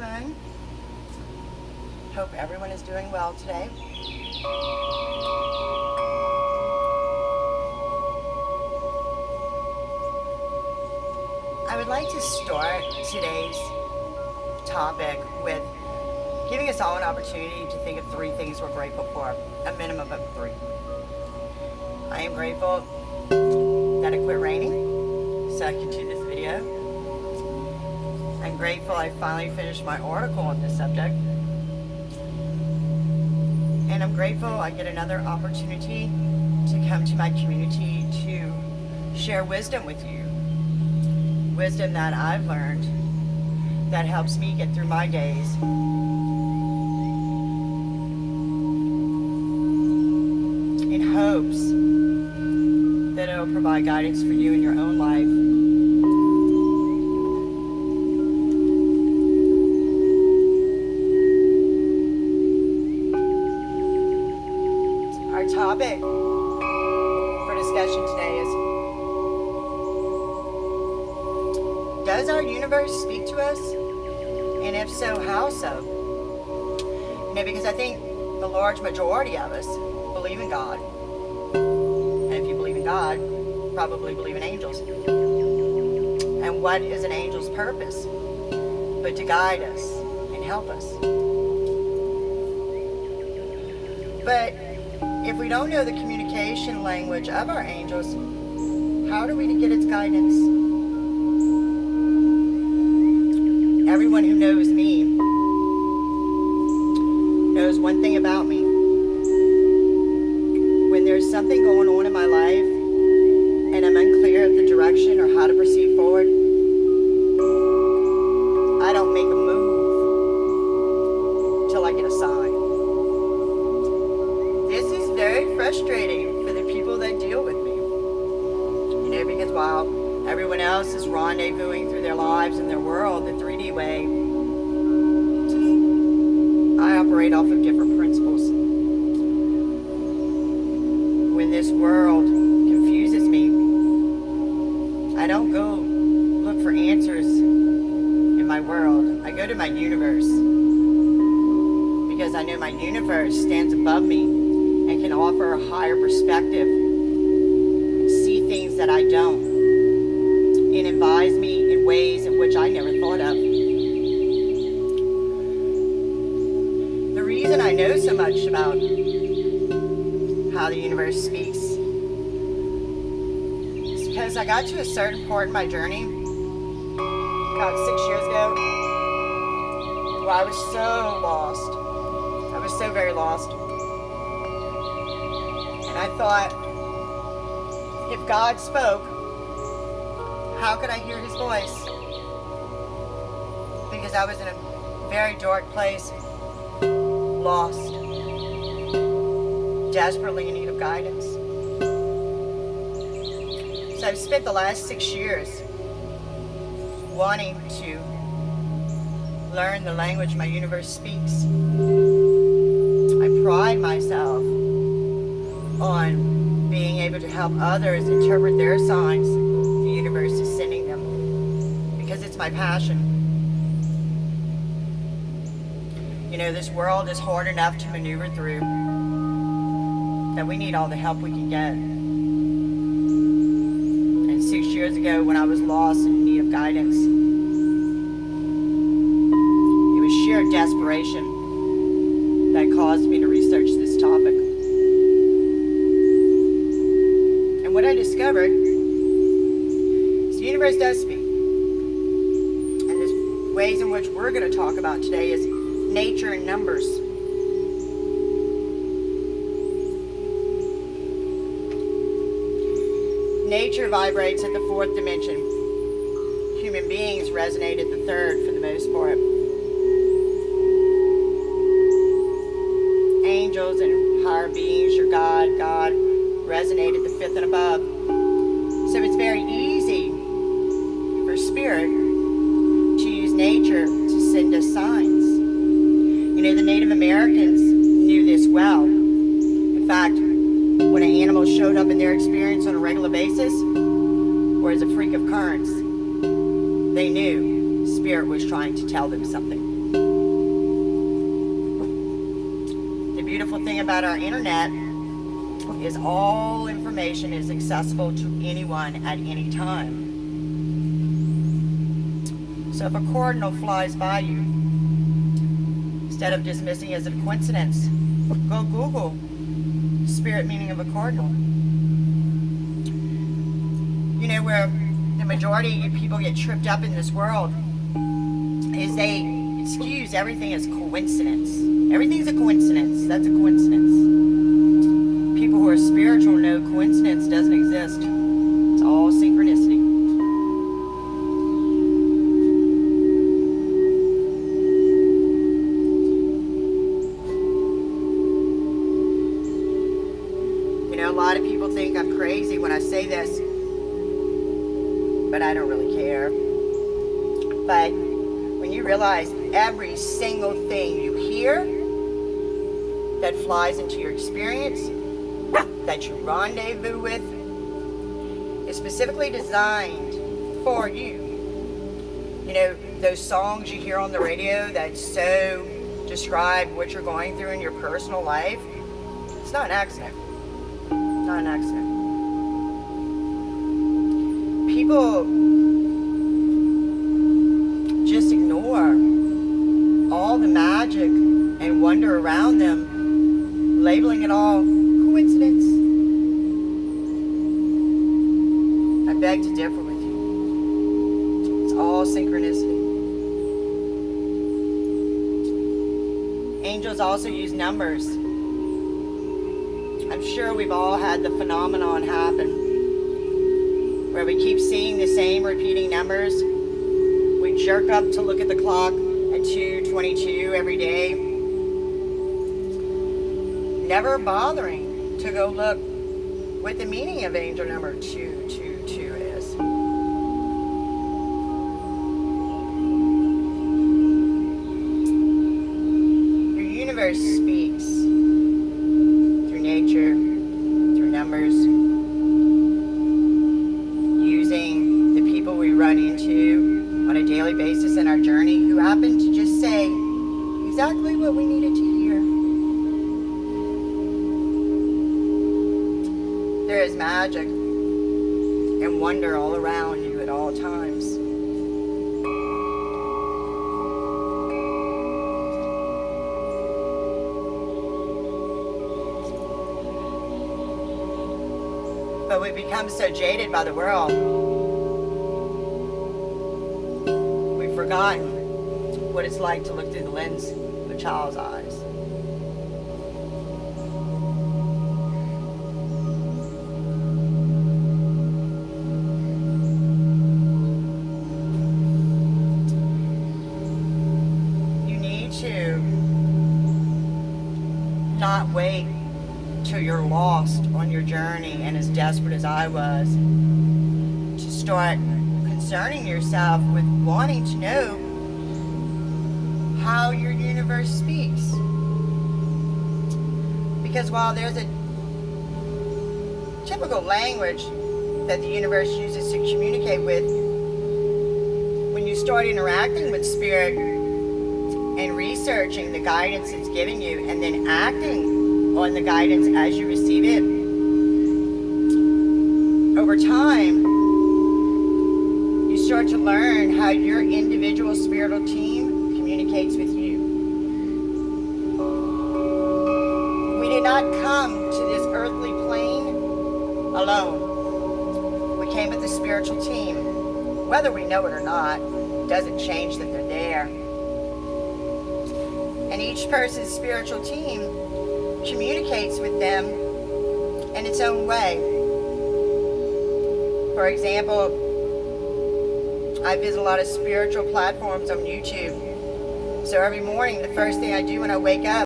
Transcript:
everyone. Hope everyone is doing well today. I would like to start today's topic with giving us all an opportunity to think of 3 things we're grateful for, a minimum of 3. I am grateful that it quit raining so I can do this video. I'm grateful I finally finished my article on this subject. And I'm grateful I get another opportunity to come to my community to share wisdom with you. Wisdom that I've learned that helps me get through my days. In hopes that it will provide guidance for you in your own life. Our topic for discussion today is, does our universe speak to us? And if so, how so? Because I think the large majority of us believe in God. And if you believe in God, you probably believe in angels. And what is an angel's purpose? But to guide us and help us. But if we don't know the communication language of our angels, how do we get its guidance? Everyone who knows me knows one thing about me. When there's something going on in my life and I'm unclear of the direction or how to proceed forward, I don't make a move till I get a sign. This is very frustrating for the people that deal with me. Because while everyone else is rendezvousing through their lives and their world the 3D way, I operate off of different principles. When this world confuses me, I don't go look for answers in my world. I go to my universe, because I know my universe stands above me and can offer a higher perspective, see things that I don't, and advise me in ways in which I never thought of. The reason I know so much about how the universe speaks is because I got to a certain part in my journey about 6 years ago where I was so lost. I was so very lost. And I thought, if God spoke, how could I hear his voice? Because I was in a very dark place, lost, desperately in need of guidance. So I've spent the last 6 years wanting to learn the language my universe speaks. I pride myself on being able to help others interpret their signs the universe is sending them, because it's my passion. This world is hard enough to maneuver through, that we need all the help we can get. And 6 years ago, when I was lost and in need of guidance, it was sheer desperation that caused me to research this topic. And what I discovered is the universe does speak. And the ways in which we're going to talk about today is nature and numbers. Nature vibrates at the 4th dimension. Human beings resonate at the 3rd for the most part. Angels and higher beings, your God, resonate at the 5th and above. So it's very easy for spirit to use nature to send us signs. The Native Americans knew this well. In fact, when an animal showed up in their experience on a regular basis, or as a freak of currents, they knew spirit was trying to tell them something. beautiful thing about our internet is all information is accessible to anyone at any time. So if a cardinal flies by you, instead of dismissing it as a coincidence, go Google spirit meaning of a cardinal. You know, where the majority of people get tripped up in this world is they excuse everything as coincidence. Everything's a coincidence. That's a coincidence. People who are spiritual know coincidence doesn't exist. It's all synchronicity. You know, a lot of people think I'm crazy when I say this, but I don't really care. But when you realize every single thing you hear that flies into your experience, that you rendezvous with, is specifically designed for you. You know, those songs you hear on the radio that so describe what you're going through in your personal life, it's not an accident. Not an accident. People just ignore all the magic and wonder around them, labeling it all coincidence. I beg to differ with you. It's all synchronicity. Angels also use numbers. I'm sure we've all had the phenomenon happen where we keep seeing the same repeating numbers. We jerk up to look at the clock at 2:22 every day, never bothering to go look what the meaning of angel number 222 is. Your universe speaks through nature, through numbers, using the people we run into on a daily basis in our journey who happen to just say exactly what we needed to hear. There is magic and wonder all around you at all times. But we become so jaded by the world, we've forgotten what it's like to look through the lens of a child's eyes. You need to not wait till you're lost on your journey and as desperate as I was to start concerning yourself with wanting to know how your universe speaks. Because while there's a typical language that the universe uses to communicate with, when you start interacting with spirit and researching the guidance it's giving you and then acting on the guidance as you receive it, over time you start to learn how your individual spiritual team communicates with you. We did not come to this earthly plane alone. We came with a spiritual team. Whether we know it or not, doesn't change that they're there. And each person's spiritual team communicates with them in its own way. For example, I visit a lot of spiritual platforms on YouTube. So every morning, the first thing I do when I wake up